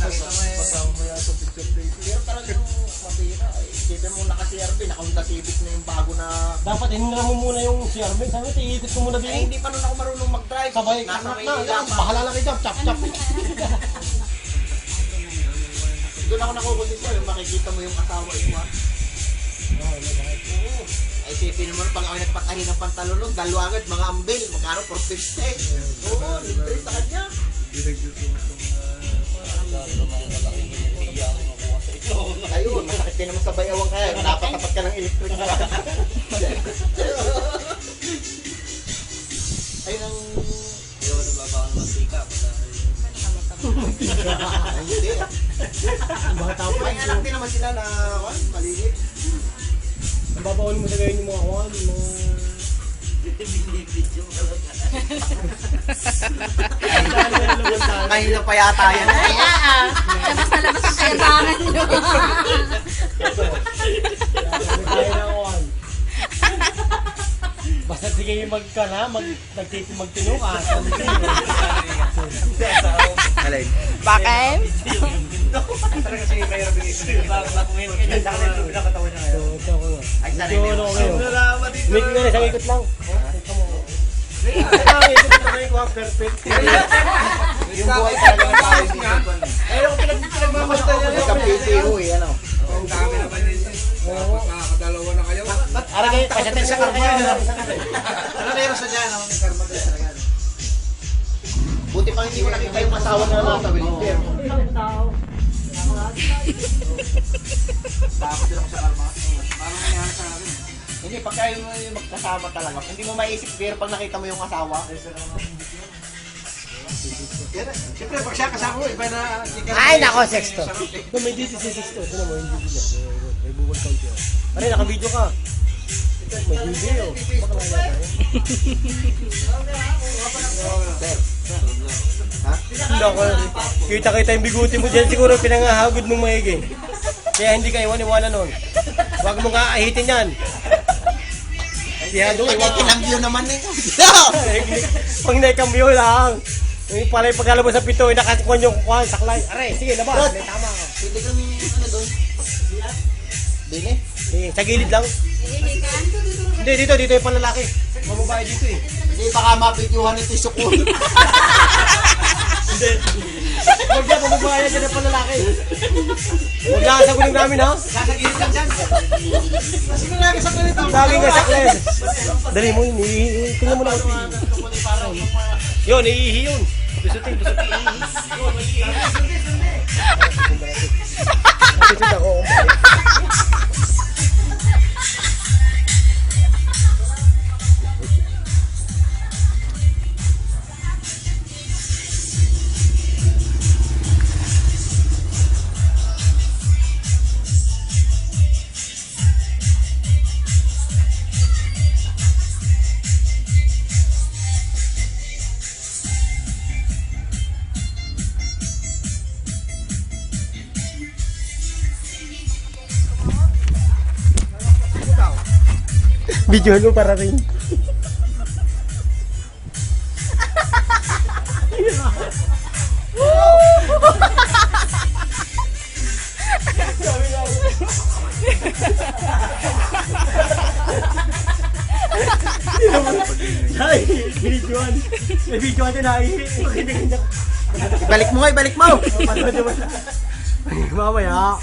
Pasama mo yan sa picture tape. Pero talagang mapira. Isipin mo naka-CRB, naka-Honda Civic na yung bago na... Dapat hinila mo muna yung CRB. Sabi mo, iikot ko muna Ay, din. hindi pa nun ako marunong mag-drive. Sabay, Nasa anak Maynila na. pa. Bahala lang kayo dyan. Chap, chap. Doon ako nakukundisyon, yung makikita mo yung asawa mo. Ay, isipin mo pag ako nagpatahi ng pantalon nun, dalawa agad, mga ambil, magkano for 50. Oo, libre sa kanya. Ayun, masakit din naman sa bayawang kaya, napatapat ka ng electric. Ayun ang... Ayaw na babaka ng mantika. Hindi. Bata pa. May anak din naman sila na malilit. Ang babawal mo sa gayon yung mga kuhan. Kahila pa yata yan. Kaya labas na labas ang kayabangan nyo. Kaya na kuhan. Basta sige yung magtinong ka. Alay. Bakit? Talaga kasi mahirap yung isip. Bakuhin ka dyan. Saka yung pinakatawan niya ngayon. Ito ko nga. Ay, sanay na yun. Salamat dito. Make nga na, isang ikot lang. Isang ikot na kayo kuha, perfect. Yung buhay talaga ng tao yung isip. Ayun ako pinagmamasta niya. Sa PCO eh, ano. Ang dami naman yun. Dapat nakakadalawa na kayo. Ara kayo, pasatin sa karma yun. Ano meron sa dyan? Ang karma din talaga. Buti pa hindi ko nakita yung asawa na nasa wheelchair. Takot din ako sa karma. Parang nangyari sa akin. Hindi, pag kayo yung magkasama talaga, hindi mo maiisip pero pag nakita mo yung asawa. Siyempre, pag siya kasama mo, iba na... Ay, nako, sexto. Ito may DCC6 to. Ito na mo, yung video. May Google count yun. Pare, naka-video ka. May video. Baka lang tayo. Sir. Ha? Nako, kita-kita yung biguti mo dyan. Siguro pinangahagod mong maigi. Kaya hindi ka iwan-iwanan nun. Huwag mo nga ahitin yan. Kaya doon, Pag iwan. kinambyo naman eh. Pag naikambyo lang. Yung pala yung pagkalabas sa pito, nakasikuan yung kuhan, saklay. Aray, sige, labas. May tama ka. Pwede kang ano doon? Dili? Sige, sa gilid lang. Hindi, dito yung panlalaki. Mababae dito eh. Hindi baka mapitiuhan ito yung sukul. Hindi. Huwag na, mababae yan yung panlalaki. Huwag na sa gulong namin ha. Sasagilid lang dyan. Kasi kung lagi sa ganito. Laging ka saklay. Dali mo yun, tingnan mo na ako. Yun, iihi yun. Bisutin, bisutin. Bisutin ako. Video mo para rin. Ay, videoan. May videoan din ay. Ibalik mo nga, ibalik mo! Mamaya.